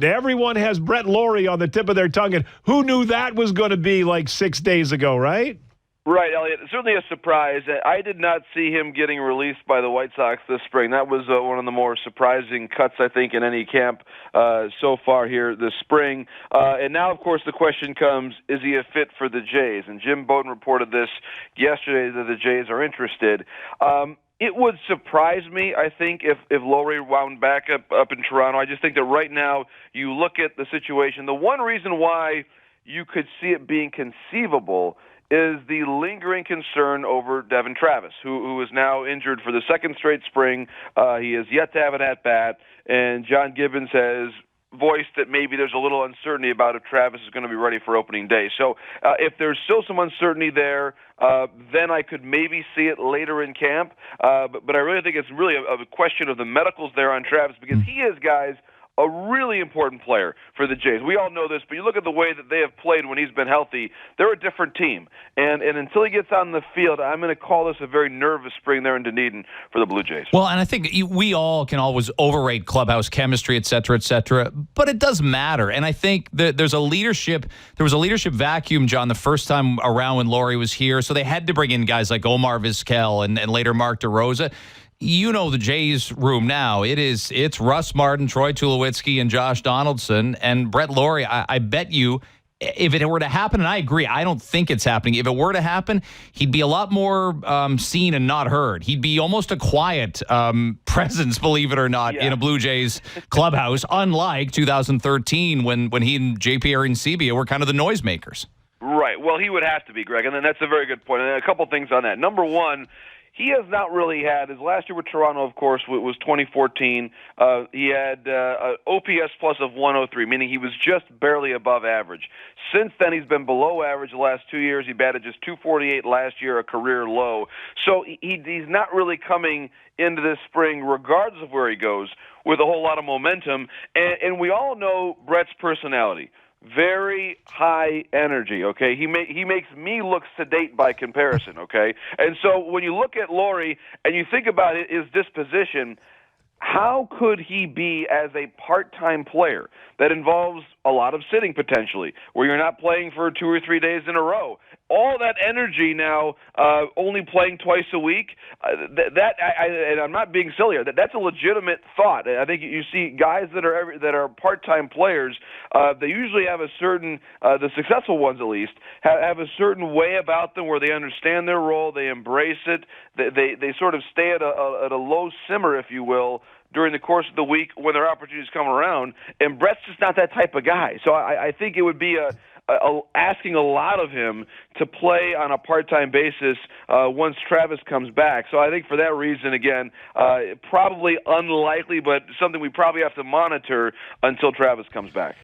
but everyone has Brett Lawrie on the tip of their tongue, and who knew that was going to be like 6 days ago, right? Right, Elliot. Certainly a surprise. I did not see him getting released by the White Sox this spring. That was one of the more surprising cuts, I think, in any camp so far here this spring. And now, of course, the question comes, is he a fit for the Jays? And Jim Bowden reported this yesterday that the Jays are interested. It would surprise me, I think, if Lawrie wound back up in Toronto. I just think that right now you look at the situation. The one reason why you could see it being conceivable is the lingering concern over Devin Travis, who is now injured for the second straight spring. He has yet to have an at-bat, and John Gibbons has voiced that maybe there's a little uncertainty about if Travis is going to be ready for opening day. So if there's still some uncertainty there, then I could maybe see it later in camp. But I really think it's really a question of the medicals there on Travis, because he is, guys, a really important player for the Jays. We all know this, but you look at the way that they have played when he's been healthy, they're a different team. And until he gets on the field, I'm going to call this a very nervous spring there in Dunedin for the Blue Jays. Well, and I think we all can always overrate clubhouse chemistry, et cetera, but it does matter. And I think that there was a leadership vacuum, John, the first time around when Lawrie was here. So they had to bring in guys like Omar Vizquel and later Mark DeRosa. You know the Jays room now. It's Russ Martin, Troy Tulowitzki, and Josh Donaldson, and Brett Lawrie. I bet you, if it were to happen, and I agree, I don't think it's happening. If it were to happen, he'd be a lot more seen and not heard. He'd be almost a quiet presence, believe it or not, in a Blue Jays clubhouse, unlike 2013 when he and JP Arencibia were kind of the noisemakers. Right. Well, he would have to be, Greg, and then that's a very good point. And a couple things on that. Number one, he has not really had, his last year with Toronto, of course, was 2014. He had an OPS plus of 103, meaning he was just barely above average. Since then, he's been below average the last 2 years. He batted just 248 last year, a career low. So he's not really coming into this spring, regardless of where he goes, with a whole lot of momentum. And we all know Brett's personality. Very high energy, okay? He makes me look sedate by comparison, okay? And so when you look at Lawrie and you think about his disposition, how could he be as a part-time player that involves a lot of sitting potentially, where you're not playing for 2 or 3 days in a row? All that energy now, only playing twice a week, and I'm not being silly here, that's a legitimate thought. I think you see guys that are part-time players, they usually have a certain, the successful ones at least, have a certain way about them where they understand their role, they embrace it, they sort of stay at a low simmer, if you will, during the course of the week when their opportunities come around, and Brett's just not that type of guy. So I think it would be asking a lot of him to play on a part-time basis once Travis comes back. So I think for that reason, again, probably unlikely, but something we probably have to monitor until Travis comes back.